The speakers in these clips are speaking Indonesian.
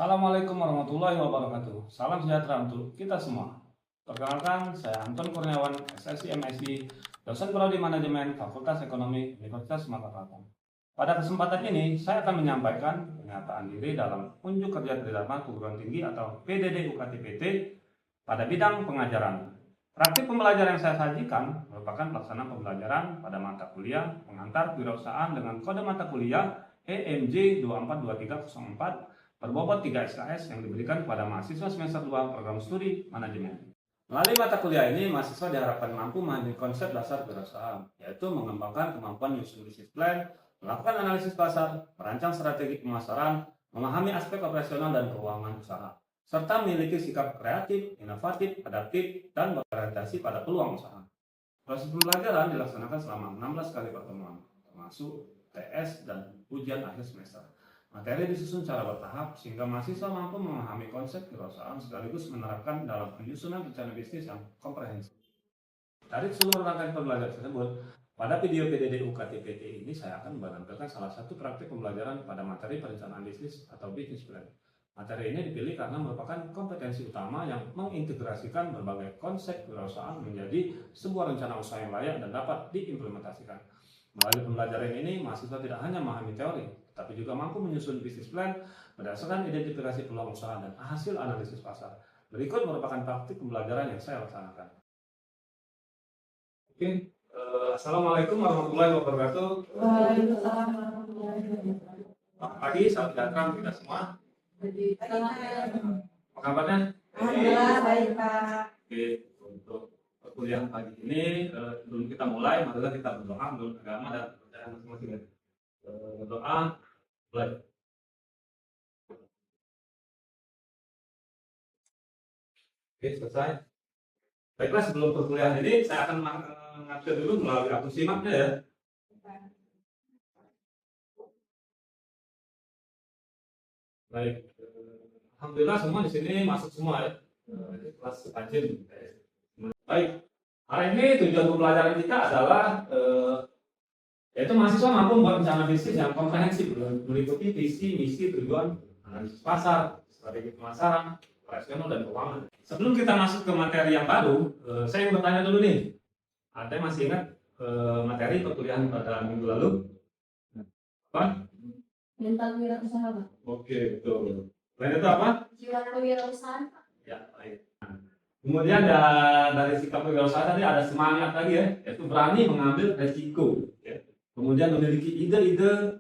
Assalamualaikum warahmatullahi wabarakatuh. Salam sejahtera untuk kita semua. Perkenalkan, saya Anton Kurniawan, SSI MSI, dosen prodi manajemen Fakultas Ekonomi Universitas Sumatera Selatan. Pada kesempatan ini, saya akan menyampaikan pernyataan diri dalam unjuk kerja terhadap perguruan tinggi atau PDD UKT-PT pada bidang pengajaran. Praktik pembelajaran yang saya sajikan merupakan pelaksanaan pembelajaran pada mata kuliah pengantar kewirausahaan dengan kode mata kuliah EMJ 242304 berbobot 3 SKS yang diberikan kepada mahasiswa semester 2 program studi manajemen. Melalui mata kuliah ini, mahasiswa diharapkan mampu memahami konsep dasar kewirausahaan, yaitu mengembangkan kemampuan menyusun bisnis plan, melakukan analisis pasar, merancang strategi pemasaran, memahami aspek operasional dan keuangan usaha, serta memiliki sikap kreatif, inovatif, adaptif, dan berorientasi pada peluang usaha. Proses pembelajaran dilaksanakan selama 16 kali pertemuan, termasuk TS dan ujian akhir semester. Materi disusun secara bertahap sehingga mahasiswa mampu memahami konsep kewirausahaan sekaligus menerapkan dalam penyusunan rencana bisnis yang komprehensif. Dari seluruh rangkaian pembelajaran tersebut, pada video PDD UKT-PT ini saya akan menampilkan salah satu praktik pembelajaran pada materi perencanaan bisnis atau business plan. Materi ini dipilih karena merupakan kompetensi utama yang mengintegrasikan berbagai konsep kewirausahaan menjadi sebuah rencana usaha yang layak dan dapat diimplementasikan. Melalui pembelajaran ini, mahasiswa tidak hanya memahami teori, tapi juga mampu menyusun bisnis plan berdasarkan identifikasi peluang usaha dan hasil analisis pasar. Berikut merupakan praktik pembelajaran yang saya laksanakan. Oke, Assalamualaikum warahmatullahi wabarakatuh. Waalaikumsalam warahmatullahi wabarakatuh. Selamat pagi, salam sejahtera kita semua. Apa kabarnya? Alhamdulillah baik Pak. Oke, untuk perkuliahan pagi ini, sebelum kita mulai, marilah kita berdoa menurut agama dan kepercayaan masing-masing. Berdoa, mulai. Oke, selesai. Baiklah, sebelum perkuliahan ini saya akan mengatur dulu melalui akun simaknya ya. Baik, alhamdulillah semua di sini masuk semua ya. Kelas rajin. Baik, hari ini tujuan pembelajaran kita adalah yaitu mahasiswa mampu membuat rencana bisnis yang komprehensif meliputi visi, misi, tujuan, analisis pasar, strategi pemasaran, operasional dan keuangan. Sebelum kita masuk ke materi yang baru, saya ingin bertanya dulu nih. Ada yang masih ingat materi perkuliahan pada minggu lalu? Apa? Mental wirausaha Pak. Oke, betul. Selain itu apa? Jiwa kewirausahaan Pak. Ya, baik. Kemudian dari sikap kewirausahaan tadi ada semangat lagi ya, yaitu berani mengambil resiko. Ya. Kemudian memiliki ide-ide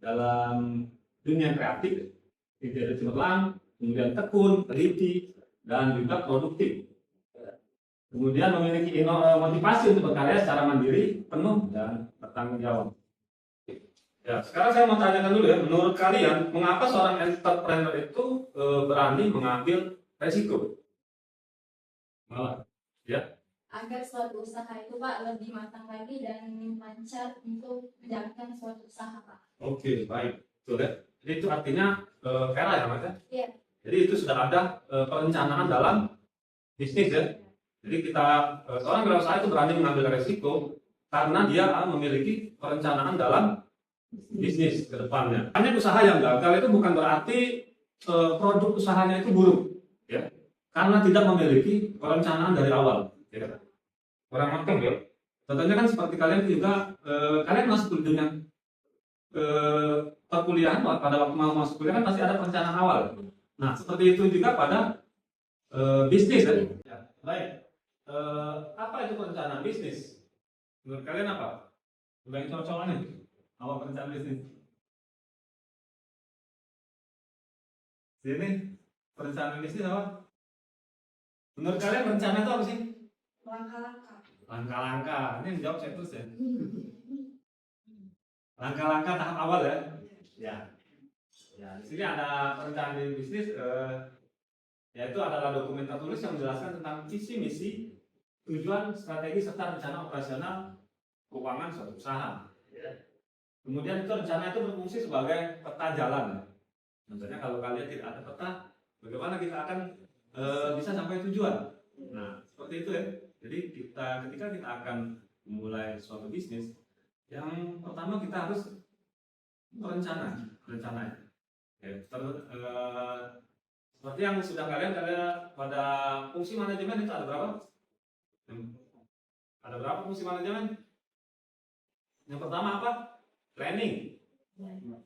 dalam dunia kreatif, ide-ide cemerlang, kemudian tekun, teliti, dan juga produktif. Kemudian memiliki motivasi untuk berkarya secara mandiri, penuh, dan bertanggung jawab. Ya, sekarang saya mau tanyakan dulu ya, menurut kalian, mengapa seorang entrepreneur itu berani mengambil resiko? Malah, ya. Agar suatu usaha itu Pak lebih matang lagi dan lancar untuk menjalankan suatu usaha Pak. Oke, baik. Betul ya. Jadi itu artinya era ya Mas ya? Iya. Jadi itu sudah ada perencanaan dalam bisnis ya. Jadi kita seorang wirausaha itu berani mengambil resiko karena dia memiliki perencanaan dalam bisnis ke depannya. Hanya usaha yang gagal itu bukan berarti produk usahanya itu buruk, ya. Karena tidak memiliki perencanaan dari awal, ya. Kurang matang ya. Contohnya kan seperti kalian juga, kalian masuk ke dunia perkuliahan pada waktu mau masuk kuliah kan pasti ada perencanaan awal. Nah seperti itu juga pada bisnis kan. Ya. Baik. Apa itu perencanaan bisnis? Menurut kalian apa? Udah yang cocok-cocokannya? Apa perencanaan bisnis? Sini, perencanaan bisnis apa? Menurut kalian rencana itu apa sih? Langkah-langkah. Langkah-langkah. Ini yang jawab saya terus ya. Langkah-langkah tahap awal ya. Ya. Ya, di sini ada perencanaan bisnis, yaitu adalah dokumen tertulis yang menjelaskan tentang visi, misi, tujuan, strategi serta rencana operasional keuangan suatu usaha. Ya. Kemudian itu rencana itu berfungsi sebagai peta jalan. Misalnya kalau kalian tidak ada peta, bagaimana kita akan bisa sampai tujuan? Nah, seperti itu ya. Jadi ketika kita akan memulai suatu bisnis, yang pertama kita harus berencana. Ya, seperti yang sudah kalian pada fungsi manajemen itu ada berapa? Ada berapa fungsi manajemen? Yang pertama apa? Planning.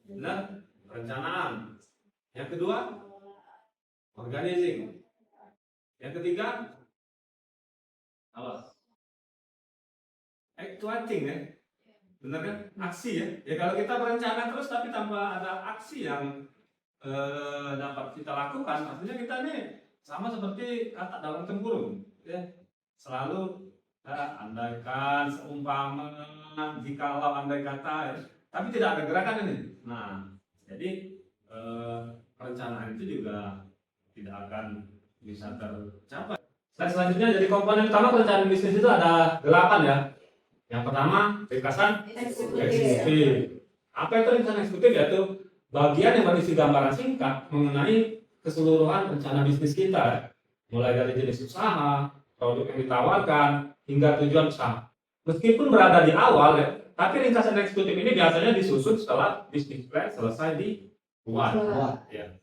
Benar? Perencanaan. Yang kedua, organizing. Yang ketiga, apa? Actuating ya. Benar kan? Aksi ya. Ya kalau kita berencana terus tapi tanpa ada aksi yang dapat kita lakukan, artinya kita nih sama seperti kata dalam tempurung ya. Selalu andaikan, seumpama, jikalau, andai kata ya. Tapi tidak ada gerakan ini. Nah, jadi perencanaan itu juga tidak akan bisa tercapai. Selanjutnya, jadi komponen utama perencanaan bisnis itu ada 8 ya. Yang pertama, ringkasan eksekutif. Apa itu ringkasan eksekutif? Yaitu bagian yang berisi gambaran singkat mengenai keseluruhan rencana bisnis kita, mulai dari jenis usaha, produk yang ditawarkan, hingga tujuan usaha. Meskipun berada di awal ya, tapi ringkasan eksekutif ini biasanya disusun setelah bisnis plan selesai dibuat. Ya.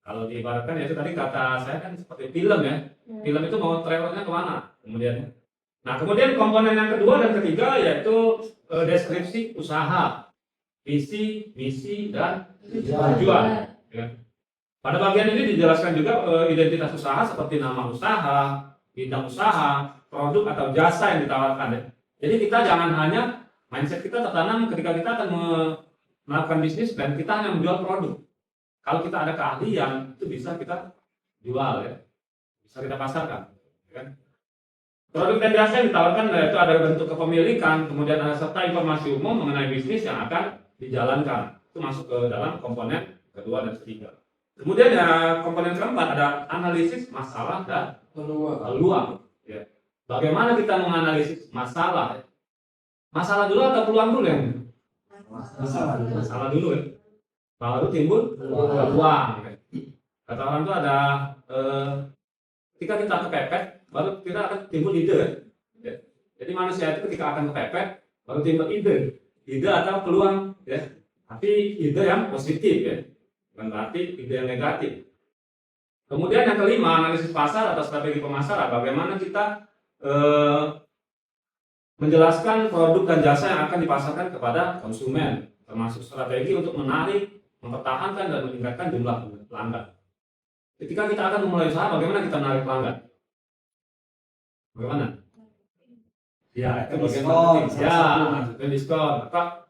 Kalau diibaratkan ya itu tadi kata saya kan seperti film ya. Film itu mau trailernya kemana? Kemudian. Nah kemudian komponen yang kedua dan ketiga yaitu deskripsi usaha, visi, misi, dan tujuan. Ya. Pada bagian ini dijelaskan juga identitas usaha seperti nama usaha, bidang usaha, produk atau jasa yang ditawarkan. Ya. Jadi kita jangan hanya mindset kita tertanam ketika kita akan melakukan bisnis dan kita hanya menjual produk. Kalau kita ada keahlian itu bisa kita jual ya, bisa kita pasarkan. Ya. Produk dan jasa yang ditawarkan yaitu ada bentuk kepemilikan, kemudian ada serta informasi umum mengenai bisnis yang akan dijalankan. Itu masuk ke dalam komponen kedua dan ketiga. Kemudian ya komponen keempat ada analisis masalah dan peluang. Ya. Bagaimana kita menganalisis masalah? Ya. Masalah dulu atau peluang dulu yang? Masalah dulu ya. Baru timbul peluang. Ya. Kata orang itu ada ketika kita kepepet, baru kita akan timbul ide. Ya. Jadi manusia itu ketika akan kepepet, baru timbul ide atau peluang. Ya. Tapi ide yang positif ya. Bukan berarti ide yang negatif. Kemudian yang kelima, analisis pasar atau strategi pemasaran. Bagaimana kita menjelaskan produk dan jasa yang akan dipasarkan kepada konsumen, termasuk strategi untuk menarik, mempertahankan dan meningkatkan jumlah pelanggan. Ketika kita akan memulai usaha, bagaimana kita menarik pelanggan? Bagaimana? Ya, itu diskon. Ya, itu diskon. Apa?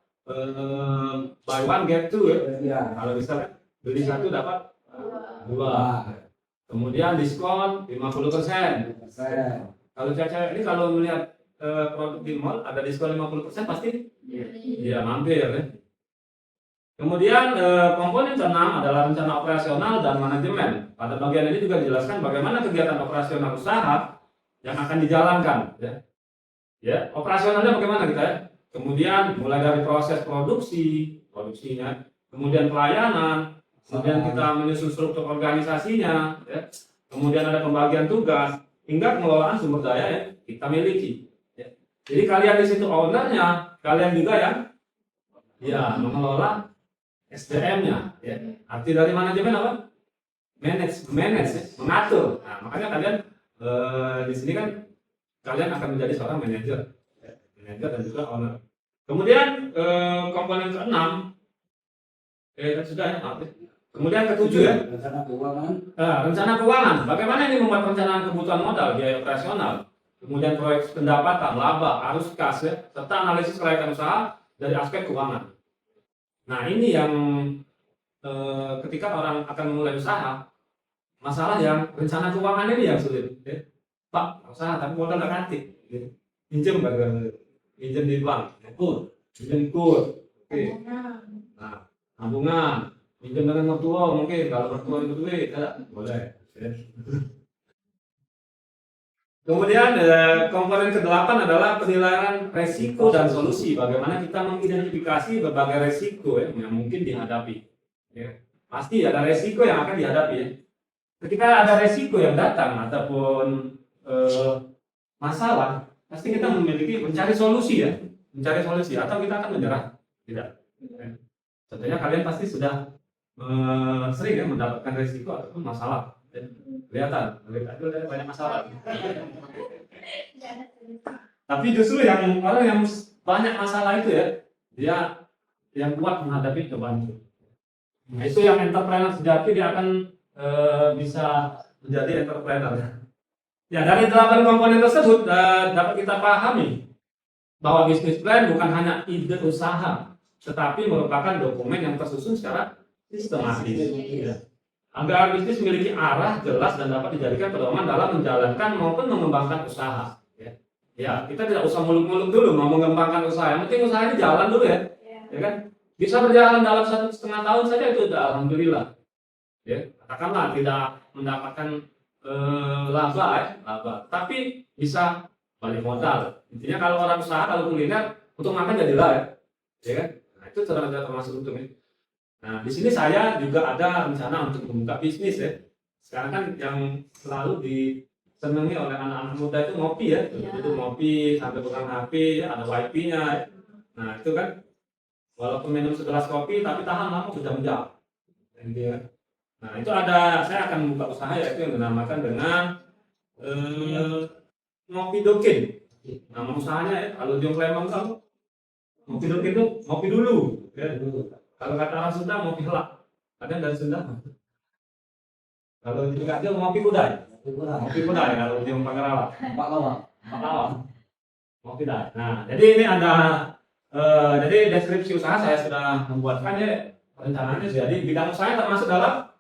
Buy one get two ya. Kalau bisa beli satu dapat dua. Kemudian diskon 50%. Kalau cewek ini kalau melihat produk di mall ada diskon 50% pasti ya mampir ya. Kemudian komponen keenam adalah rencana operasional dan manajemen. Pada bagian ini juga dijelaskan bagaimana kegiatan operasional usaha yang akan dijalankan. Ya, operasionalnya bagaimana kita ya? Kemudian mulai dari proses produksinya, kemudian pelayanan, kemudian kita menyusun struktur organisasinya, ya. Kemudian ada pembagian tugas, hingga pengelolaan sumber daya yang kita miliki. Ya. Jadi kalian di situ ownernya, kalian juga yang ya mengelola SDM-nya. Ya. Arti dari manajemen apa? Manage, ya. Mengatur. Nah, makanya kalian di sini kan kalian akan menjadi seorang manajer dan juga owner. Kemudian komponen keenam, sudah ya, maaf ya. Kemudian ketujuh ya, rencana keuangan. Bagaimana ini membuat perencanaan kebutuhan modal, biaya operasional, kemudian proyek pendapatan, laba, arus kas ya, serta analisis kelayakan usaha dari aspek keuangan. Nah ini yang ketika orang akan memulai usaha, masalah yang rencana keuangan ini yang sulit. Ya. Pak, usaha tapi modal nggak nanti. Pinjam pinjam di bank, pinjam kur, oke. Nah, tabungan, pinjam dengan mertua mungkin kalau mertua itu duit, ya, boleh. Kemudian komponen ke-8 adalah penilaian resiko dan solusi. Bagaimana kita mengidentifikasi berbagai resiko ya, yang mungkin dihadapi. Ya. Pasti ada resiko yang akan dihadapi. Ya. Ketika ada resiko yang datang ataupun masalah, pasti kita mencari solusi ya, atau kita akan menyerah. Tidak. Contohnya kalian pasti sudah sering ya mendapatkan risiko ataupun masalah. Ya. Kelihatan, dari tadi udah banyak masalah. Tapi justru yang orang yang banyak masalah itu ya, dia yang kuat menghadapi cobaan itu. Nah, itu yang entrepreneur sejati, dia akan bisa menjadi entrepreneur. Ya, dari 8 komponen tersebut dapat kita pahami bahwa bisnis plan bukan hanya ide usaha, tetapi merupakan dokumen yang tersusun secara sistematis. Ya. Agar bisnis memiliki arah jelas dan dapat dijadikan pedoman dalam menjalankan maupun mengembangkan usaha. Ya, kita tidak usah muluk-muluk dulu mau mengembangkan usaha. Yang penting usahanya jalan dulu ya. Ya kan? Bisa berjalan dalam 1,5 tahun saja itu sudah alhamdulillah. Ya, katakanlah tidak mendapatkan laba, tapi bisa balik modal. Intinya kalau orang usaha, kalau kuliner, untuk makan jadilah ya kan? Nah, itu sudah termasuk untung ya. Nah, di sini saya juga ada rencana untuk membuka bisnis ya. Sekarang kan yang selalu disenangi oleh anak-anak muda itu ngopi ya. Itu ngopi sambil pegang HP ya, ada wifi-nya. Ya. Nah, itu kan walaupun minum segelas kopi tapi tahan lama berjam-jam. Nah, itu saya akan membuka usaha yaitu yang dinamakan dengan ngopi dokin. Nama usahanya ya, kalau di Palembang kamu ngopi dokin itu ngopi dulu. Ya. Kalau kata orang Sunda ngopi helak. Ada dari Sunda. Kalau di Kacil ngopi kudai. Ngopi kudai kalau di Pangarawa. Pak Lawa. Ngopi kudai. Nah, jadi ini ada jadi deskripsi usaha saya sudah membuatkan ya, rencananya. Jadi bidang usaha termasuk dalam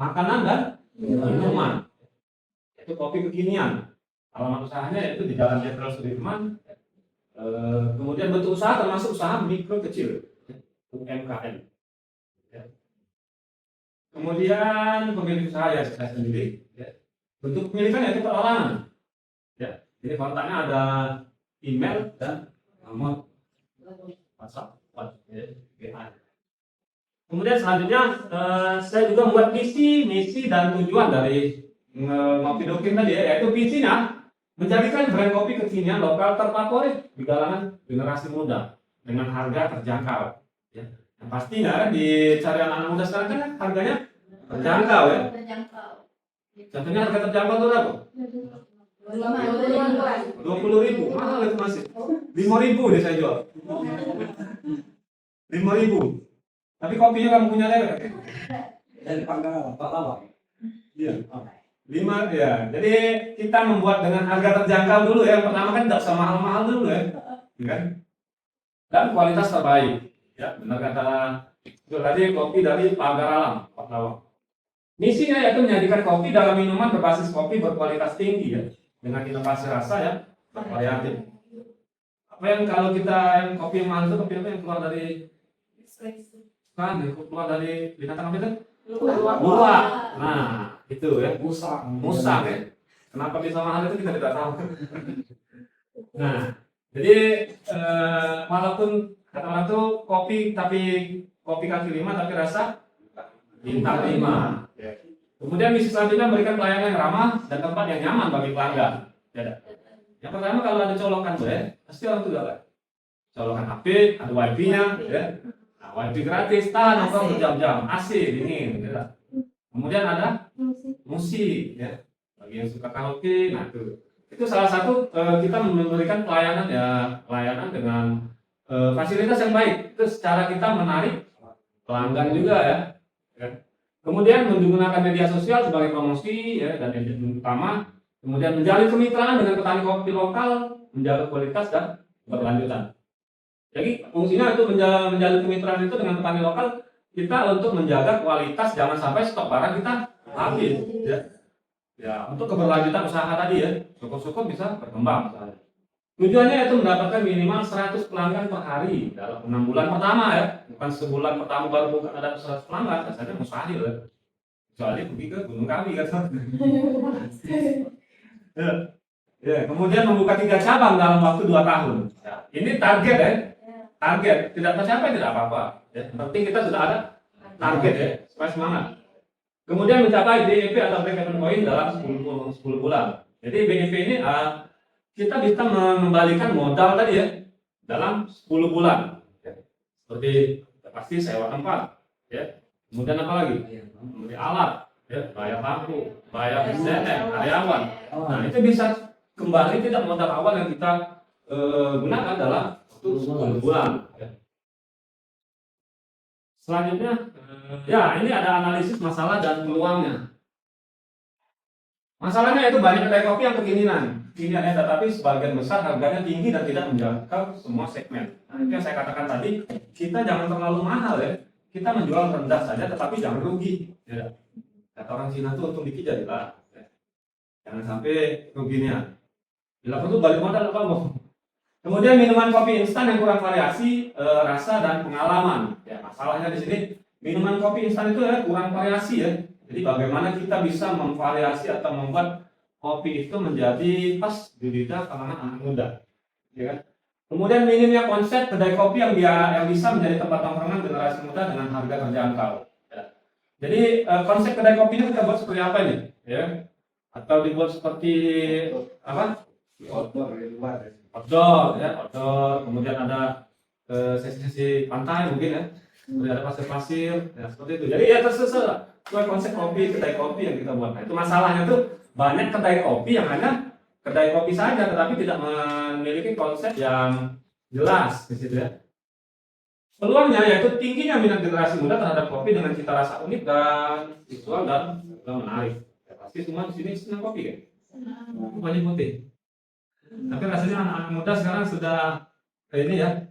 makanan dan minuman. Itu kopi kekinian. Alamat usahanya itu di Jalan Jenderal Sudirman. Kemudian bentuk usaha termasuk usaha mikro kecil. UMKM. Ya. Kemudian pemilik usaha ya saya sendiri. Ya. Bentuk kepemilikan yaitu perorangan. Ya. Jadi kontaknya ada email dan nomor WhatsApp. Ya. Kemudian selanjutnya saya juga membuat visi, misi dan tujuan dari Ngopi Dokin tadi ya, yaitu visinya menjadikan brand kopi kekinian lokal terfavorit di kalangan generasi muda dengan harga terjangkau. Ya. Yang pastinya di cari anak muda sekarang kan harganya terjangkau ya. Contohnya harga terjangkau itu berapa? 20.000, mahal itu masih. 5.000 nih saya jual. 5.000. Tapi kopinya kamu punya lewat. Dari Pangkalan, Pak Lawa. Iya. 5 ya. Jadi kita membuat dengan harga terjangkau dulu ya. Pertama kan tidak usah mahal-mahal dulu ya. Kan? Dan kualitas terbaik. Ya, benar kata itu tadi kopi dari Pagar Alam, Pak Lawa. Misinya yaitu menjadikan kopi dalam minuman berbasis kopi berkualitas tinggi ya, dengan inovasi rasa ya bervariatif. Apa yang kalau kita yang kopi yang mahal itu kopi apa yang keluar dari kan keluar dari binatang apa itu? Luwak. Nah, itu ya. Musang ya. Kenapa bisa mahal itu kita tidak tahu. Nah, jadi walaupun kata orang tuh kopi tapi kopi kaki 5 tapi rasa bintang 5. Kemudian misi selanjutnya memberikan pelayanan yang ramah dan tempat yang nyaman bagi pelanggan. Ya, yang pertama kalau ada colokan pasti orang tuh galak. Colokan HP, ada wifi-nya, ya. Nah, wifi gratis, tahan nongkrong berjam-jam, AC dingin, ya. Kemudian ada musik, ya. Bagi yang suka karaoke, nah itu salah satu kita memberikan pelayanan dengan fasilitas yang baik. Itu secara kita menarik pelanggan juga ya. Kemudian menggunakan media sosial sebagai promosi ya, dan yang utama, kemudian menjalin kemitraan dengan petani kopi lokal, menjaga kualitas dan berkelanjutan. Jadi fungsinya itu menjalin kemitraan itu dengan petani lokal kita untuk menjaga kualitas, jangan sampai stok barang kita habis ya. Ya, untuk keberlanjutan usaha tadi ya, syukur-syukur bisa berkembang. Tujuannya itu mendapatkan minimal 100 pelanggan per hari dalam 6 bulan pertama ya. Bukan sebulan pertama baru buka ada 100 pelanggan, saya mustahil ya. Kecuali pergi ke Gunung Kawi kan. Ya, kemudian membuka 3 cabang dalam waktu 2 tahun. Ya, ini target ya. Target, tidak tercapai tidak apa-apa. Ya, yang penting kita sudah ada target ya, supaya semangat. Kemudian mencapai BEP atau break even point dalam 10 bulan. Jadi BEP ini kita bisa mengembalikan modal tadi ya dalam 10 bulan. Ya. Seperti pasti sewa tempat, ya. Kemudian apa lagi? Membeli alat, ya, bayar lampu, bayar SDM, karyawan. Nah, itu bisa kembali tidak modal awal yang kita gunakan dalam waktu 10 bulan. Ya. Selanjutnya, ya ini ada analisis masalah dan peluangnya. Masalahnya itu banyak kedai kopi yang kekinian ya, tetapi sebagian besar harganya tinggi dan tidak menjangkau semua segmen. Nah, itu yang saya katakan tadi, kita jangan terlalu mahal ya. Kita menjual rendah saja, tetapi jangan rugi. Ya. Kata orang Cina tuh untung dikit jadilah. Ya. Jangan sampai ruginya. Bila perlu balik modal apa boh. Kemudian minuman kopi instan yang kurang variasi, rasa dan pengalaman. Ya, masalahnya di sini minuman kopi instan itu ya kurang variasi ya. Jadi bagaimana kita bisa memvariasi atau membuat kopi itu menjadi pas di lidah kalangan anak muda, ya kan? Kemudian minimnya konsep kedai kopi yang bisa menjadi tempat tongkrongan generasi muda dengan harga terjangkau. Ya. Jadi konsep kedai kopinya kita buat seperti apa nih? Ya, atau dibuat seperti apa? Outdoor, ya, outdoor. Kemudian ada sesi-sesi pantai mungkin ya. Kemudian ada pasir-pasir, ya seperti itu. Jadi ya terserah sesuai konsep kopi, kedai kopi yang kita buat. Nah, itu masalahnya tuh banyak kedai kopi yang hanya kedai kopi saja, tetapi tidak memiliki konsep yang jelas di situ ya. Peluangnya yaitu tingginya minat generasi muda terhadap kopi dengan cita rasa unik dan visual dan menarik. Ya, pasti semua di sini senang kopi kan? Banyak putih. Tapi rasanya anak-anak muda sekarang sudah ini ya,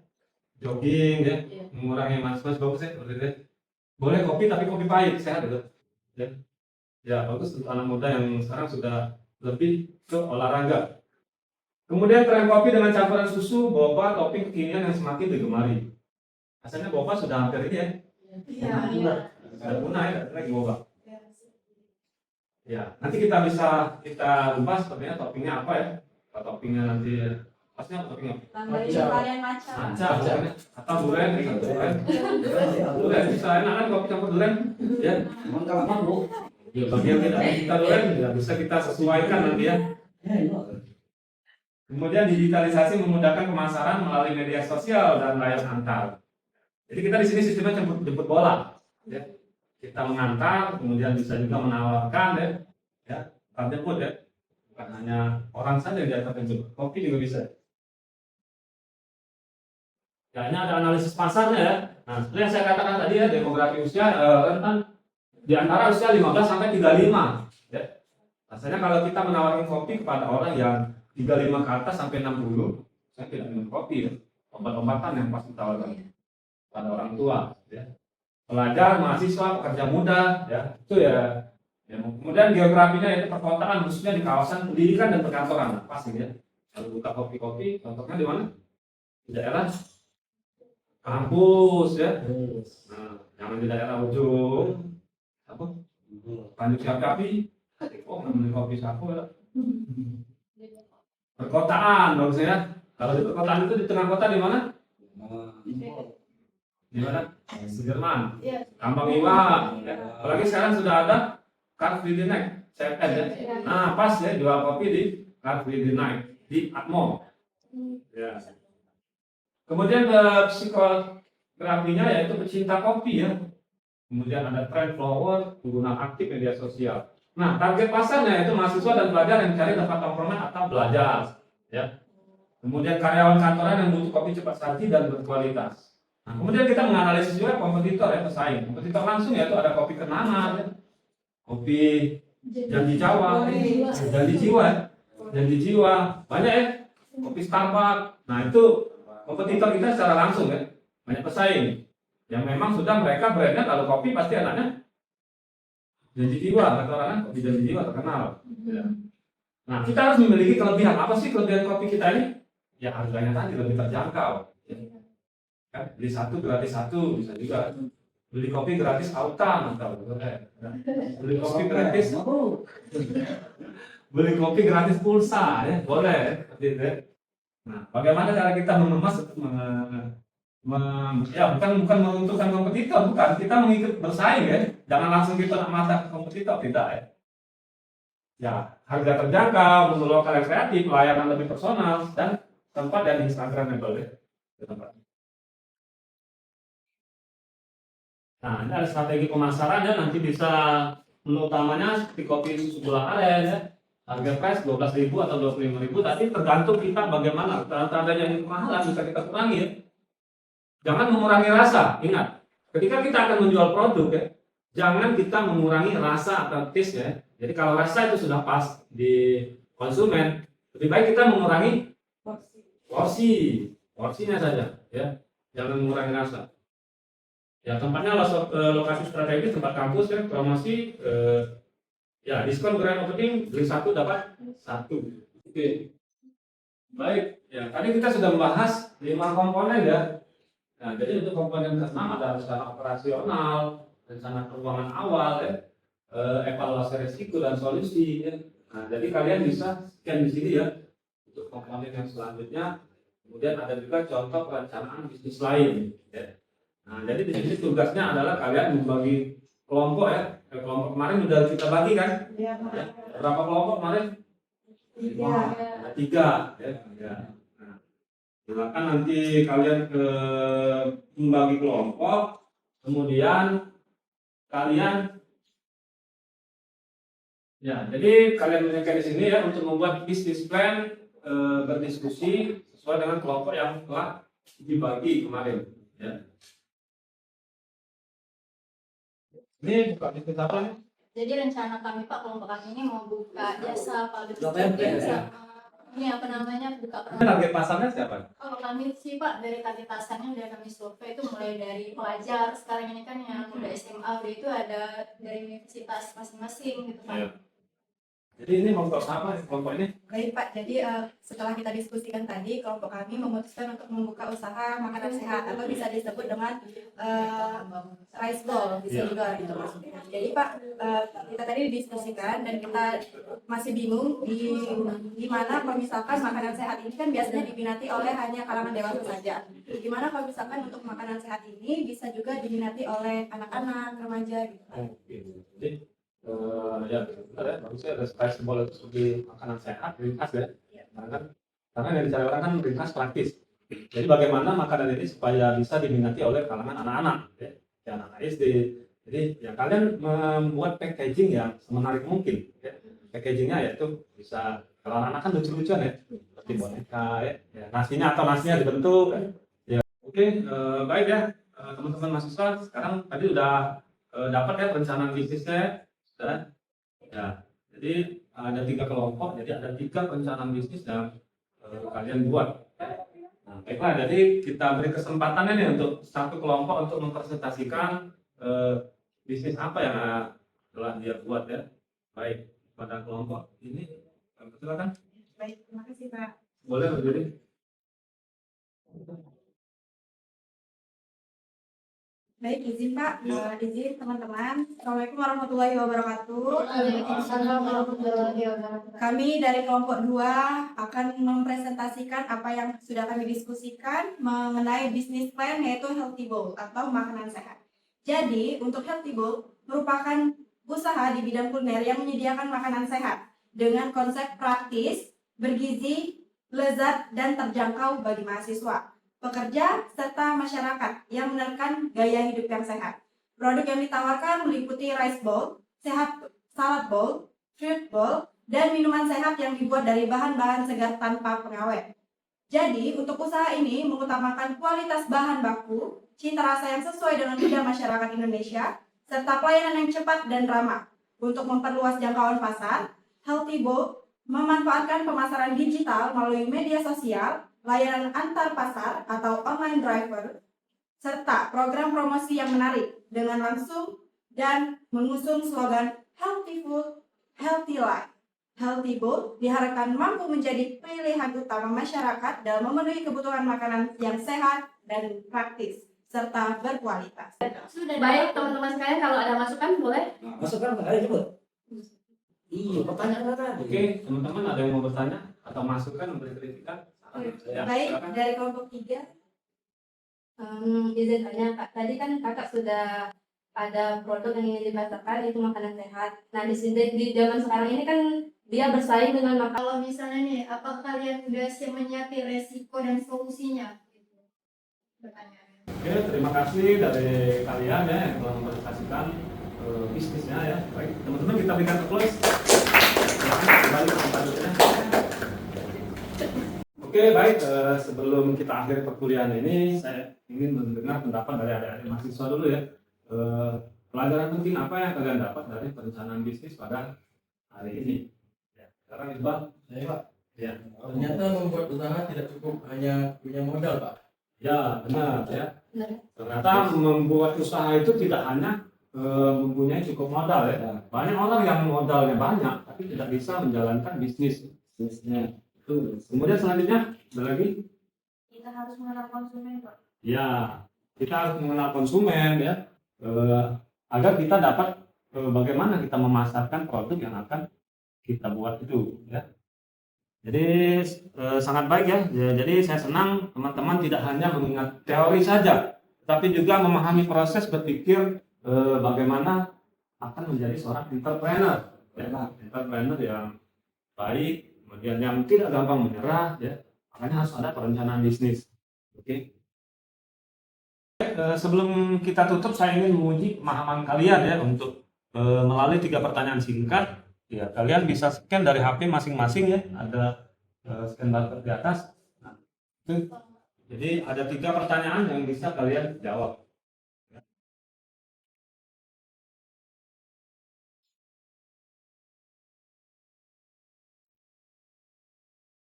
jogging ya, mengurangi mas-mas bagus ya, seperti itu ya. Boleh kopi tapi kopi pahit, sehat gitu. Ya, ya bagus untuk anak muda yang sekarang sudah lebih ke olahraga. Kemudian tren kopi dengan campuran susu, boba, topping kekinian yang semakin digemari. Asalnya boba sudah hampir ini ya. Iya. Sudah punah ya, lagi boba. Ya, nanti kita bisa bahas sepertinya toppingnya apa ya. Toppingnya nanti pasnya toppingnya Tambahin varian macam. atau durian bisa enak kan kopi campur durian ya. Ya, bagian kita durian ya bisa kita sesuaikan nanti ya. Kemudian digitalisasi memudahkan pemasaran melalui media sosial dan layar antar. Jadi kita di sini sistemnya jemput bola ya. Kita mengantar, kemudian bisa juga menawarkan ya jemput ya. Bukan hanya orang saja yang diantar jemput, kopi juga bisa. Ya, ini ada analisis pasarnya ya. Nah, seperti yang saya katakan tadi ya, demografi usia rentan di antara usia 15 sampai 35. Ya. Rasanya kalau kita menawarkan kopi kepada orang yang 35 ke atas sampai 60, saya tidak minum kopi ya. Obat-obatan yang pasti ditawarkan pada orang tua ya. Pelajar, mahasiswa, pekerja muda ya. Itu ya. Ya, kemudian geografinya yaitu perkotaan khususnya di kawasan pendidikan dan perkantoran. Nah, pasti ya. Kalau buka kopi-kopi, contohnya di mana? Di daerah kampus ya. Nah, jangan di daerah ujung apa? Tanjung Siap-Capi. Oh, namanya kopi sapu ya. Perkotaan bagus ya. Kalau di perkotaan itu di tengah kota di mana? Di mana? Sudirman. Kampang Iwa. Ya. Apalagi sekarang sudah ada Car Free Night, CFN ya. Nah, pas ya jual kopi di Car Free Night di Atmo. Ya. Kemudian psikografinya yaitu pecinta kopi ya. Kemudian ada trend follower, pengguna aktif media sosial. Nah, target pasarnya itu mahasiswa dan pelajar yang mencari tempat tongkrongan atau belajar, ya. Kemudian karyawan kantoran yang butuh kopi cepat saji dan berkualitas. Nah, kemudian kita menganalisis juga kompetitor ya, pesaing. Kompetitor langsung yaitu ada kopi Kenangan, ya. Kopi Janji Jawa, Janji Jiwa, ya. Janji Jiwa, banyak ya. Kopi Starbucks. Nah, itu kompetitor kita secara langsung ya, banyak pesaing. Yang memang sudah mereka brandnya kalau kopi pasti anaknya Janji Jiwa, kata orang kopi Janji Jiwa terkenal. Ya. Nah, kita harus memiliki kelebihan. Apa sih kelebihan kopi kita ini? Ya harganya tadi lebih terjangkau. Ya. Kan, beli satu gratis satu bisa juga. Beli kopi gratis autan atau beli kopi gratis. Beli kopi gratis pulsa ya boleh. Ya. Nah, bagaimana cara kita mengemas untuk ya bukan menentukan kompetitor, bukan kita mengikut bersaing ya, jangan langsung kita nak mata ke kompetitor, tidak ya. Ya harga terjangkau, menu lokal yang kreatif, layanan lebih personal dan tempat dan instagramable ya tempat. Nah, ini ada strategi pemasaran ya, nanti bisa menu utamanya seperti kopi susu gula aren ya. Harga price 12.000 atau 25.000, tapi tergantung kita bagaimana. Ternyata yang kemahalan bisa kita kurangi ya. Jangan mengurangi rasa, ingat. Ketika kita akan menjual produk ya, jangan kita mengurangi rasa atau taste ya. Jadi kalau rasa itu sudah pas di konsumen, lebih baik kita mengurangi porsinya saja ya. Jangan mengurangi rasa. Ya, tempatnya lokasi strategis, tempat kampus ya, promosi ya, diskon grand opening, beli satu dapat satu. Oke. Baik, ya tadi kita sudah membahas 5 komponen ya. Nah, jadi untuk komponen ke-6 ada rencana operasional, rencana keuangan awal ya, evaluasi risiko dan solusi ya. Nah, jadi kalian bisa scan di sini ya untuk komponen yang selanjutnya. Kemudian ada juga contoh perencanaan bisnis lain ya. Nah, jadi di sini tugasnya adalah kalian membagi kelompok ya. Kelompok kemarin sudah kita bagi kan? Iya, Ya. Berapa kelompok kemarin? Tiga. Ada 3 ya. Ya. Nah, silakan nanti kalian ke membagi kelompok, kemudian kalian ya, jadi kalian menyesuaikan di sini ya untuk membuat bisnis plan, berdiskusi sesuai dengan kelompok yang telah dibagi kemarin ya. Ini buka bisnis apa nih? Jadi rencana kami Pak, kelompok kami ini mau buka jasa public Berapa yang speaking biasa? sama ini apa namanya, buka Ini target pasarnya siapa? kalau kami sih Pak, dari target pasarnya udah kami survei itu mulai dari pelajar sekarang ini kan yang udah SMA udah itu ada dari universitas masing-masing gitu Pak. Ayo. Jadi ini mau buka apa nih kelompok ini? Baik Pak, jadi setelah kita diskusikan tadi, kelompok kami memutuskan untuk membuka usaha makanan sehat atau bisa disebut dengan rice bowl, bisa Iya. juga itu maksudnya. Jadi Pak, kita tadi diskusikan dan kita masih bingung di mana kalau misalkan makanan sehat ini kan biasanya diminati oleh hanya kalangan dewasa saja. Gimana kalau misalkan untuk makanan sehat ini bisa juga diminati oleh anak-anak, remaja gitu Pak. Jadi ya benar ya, bagusnya ada spice ball itu seperti makanan sehat, ringkas ya. Karena yang dicari orang kan ringkas praktis. Jadi bagaimana makanan ini supaya bisa diminati oleh kalangan anak-anak ya, anak SD. Jadi ya kalian membuat packaging yang semenarik mungkin ya. Packagingnya yaitu bisa, kalau anak-anak kan lucu-lucuan ya, seperti boneka ya, nasinya dibentuk ya. Oke, baik ya teman-teman mahasiswa, sekarang tadi udah dapat ya perencanaan bisnisnya ya. Jadi ada 3 kelompok, jadi ada 3 perencanaan bisnis yang kalian buat. Nah, baiklah, jadi kita beri kesempatan ini untuk satu kelompok untuk mempresentasikan bisnis apa yang telah dia buat ya. Baik, pada kelompok ini silakan. Baik, terima kasih Pak. Boleh berdiri. Baik, izin Pak, izin teman-teman. Assalamualaikum warahmatullahi wabarakatuh. Waalaikumsalam warahmatullahi wabarakatuh. Kami dari kelompok 2 akan mempresentasikan apa yang sudah kami diskusikan mengenai bisnis plan, yaitu Healthy Bowl atau makanan sehat. Jadi, untuk Healthy Bowl merupakan usaha di bidang kuliner yang menyediakan makanan sehat dengan konsep praktis, bergizi, lezat, dan terjangkau bagi mahasiswa, pekerja, serta masyarakat yang menerapkan gaya hidup yang sehat. Produk yang ditawarkan meliputi rice bowl, sehat, salad bowl, fruit bowl, dan minuman sehat yang dibuat dari bahan-bahan segar tanpa pengawet. Jadi, untuk usaha ini mengutamakan kualitas bahan baku, cita rasa yang sesuai dengan lidah masyarakat Indonesia, serta pelayanan yang cepat dan ramah. Untuk memperluas jangkauan pasar, Healthy Bowl memanfaatkan pemasaran digital melalui media sosial, layanan antar pasar atau online driver, serta program promosi yang menarik dengan langsung dan mengusung slogan Healthy Food, Healthy Life. Healthy Bowl diharapkan mampu menjadi pilihan utama masyarakat dalam memenuhi kebutuhan makanan yang sehat dan praktis, serta berkualitas. Baik teman-teman sekalian, kalau ada masukan boleh. Masukkan Pak, ayo cepet. Iya, pertanyaan tadi. Oke, teman-teman ada yang mau bertanya atau masukan, memberi kritikan? Ya, Baik, silakan. dari kelompok 3. Izin tanya Kak, tadi kan kakak sudah ada produk yang ingin dipasarkan itu makanan sehat. Nah di sini di zaman sekarang ini kan dia bersaing dengan makanan. Kalau misalnya nih, apakah kalian udah siap menyiapkan resiko dan solusinya? Gitu. Pertanyaannya. Oke, terima kasih dari kalian ya yang telah mempresentasikan bisnisnya ya. Baik, teman-teman kita berikan applause. Silakan kembali ke tempat duduknya. Oke, baik. Sebelum kita akhiri perkuliahan ini, saya ingin mendengar pendapat dari adik-adik mahasiswa dulu ya. Pelajaran penting apa yang kalian dapat dari perencanaan bisnis pada hari ini? Ya, sekarang Iqbal. Ya, Pak. Ya. Ternyata membuat usaha tidak cukup hanya punya modal, Pak. Ya, benar ya. Benar. Ternyata membuat usaha itu tidak hanya mempunyai cukup modal ya. Banyak orang yang modalnya banyak tapi tidak bisa menjalankan bisnisnya. Itu. Kemudian selanjutnya ada lagi? Kita harus mengenal konsumen, Pak. Ya, kita harus mengenal konsumen ya. Agar kita dapat bagaimana kita memasarkan produk yang akan kita buat itu ya. Jadi sangat baik ya. Jadi saya senang teman-teman tidak hanya mengingat teori saja, tapi juga memahami proses berpikir bagaimana akan menjadi seorang entrepreneur, ya, entrepreneur yang baik, kemudian yang tidak gampang menyerah, ya. Makanya harus ada perencanaan bisnis. Oke. Sebelum kita tutup, saya ingin menguji pemahaman kalian ya untuk melalui 3 pertanyaan singkat. Ya, kalian bisa scan dari HP masing-masing ya. Ada scan barcode di atas. Nah, itu. Jadi ada 3 pertanyaan yang bisa kalian jawab.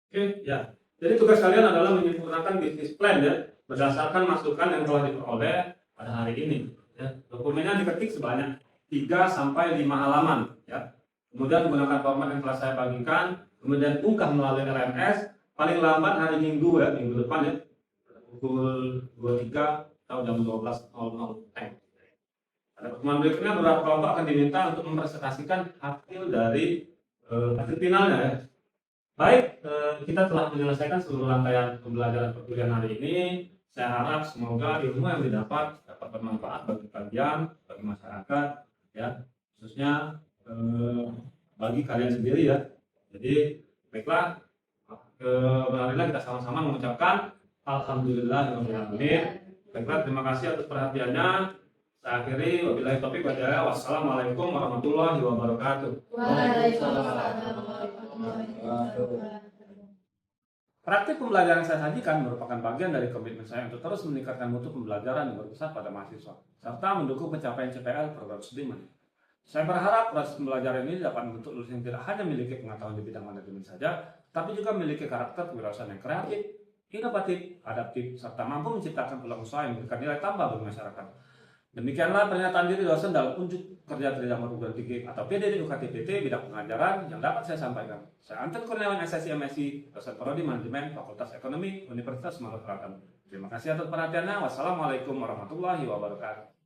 Oke, ya. Jadi tugas kalian adalah menyempurnakan bisnis plan ya, berdasarkan masukan yang telah diperoleh pada hari ini. Ya. Dokumennya diketik sebanyak 3 sampai 5 halaman. Ya. Kemudian menggunakan format yang telah saya bagikan, kemudian unggah melalui RMS, paling lambat hari Minggu ya, minggu depan ya, pukul 23 atau jam 12.00. Pada pertemuan berikutnya beberapa kelompok akan diminta untuk mempresentasikan hasil dari hasil finalnya ya. Baik, kita telah menyelesaikan seluruh rangkaian pembelajaran perkuliahan hari ini. Saya harap semoga ilmu yang didapat dapat bermanfaat bagi kalian, bagi masyarakat, ya, khususnya bagi kalian sendiri ya. Jadi, baiklah, marilah kita sama-sama mengucapkan Alhamdulillahirobbilalamin. Baiklah, terima kasih atas perhatiannya. Saya akhiri, wabillahi taufiq wal hidayah. Wassalamualaikum warahmatullahi wabarakatuh. Praktik pembelajaran yang saya sajikan merupakan bagian dari komitmen saya untuk terus meningkatkan mutu pembelajaran yang berpusat pada mahasiswa, serta mendukung pencapaian CPL program studi mandiri. Saya berharap proses pembelajaran ini dapat membentuk lulusan yang tidak hanya memiliki pengetahuan di bidang manajemen saja, tapi juga memiliki karakter kewirausahaan yang kreatif, inovatif, adaptif, serta mampu menciptakan peluang usaha yang memberikan nilai tambah bagi masyarakat. Demikianlah pernyataan diri dosen dalam unjuk kerja kerja perguruan tinggi atau PDD UKT-PT bidang pengajaran yang dapat saya sampaikan. Saya Anton Kurniawan, SSI MSI, dosen Prodi Manajemen Fakultas Ekonomi Universitas Sumatera Selatan. Terima kasih atas perhatiannya. Wassalamualaikum warahmatullahi wabarakatuh.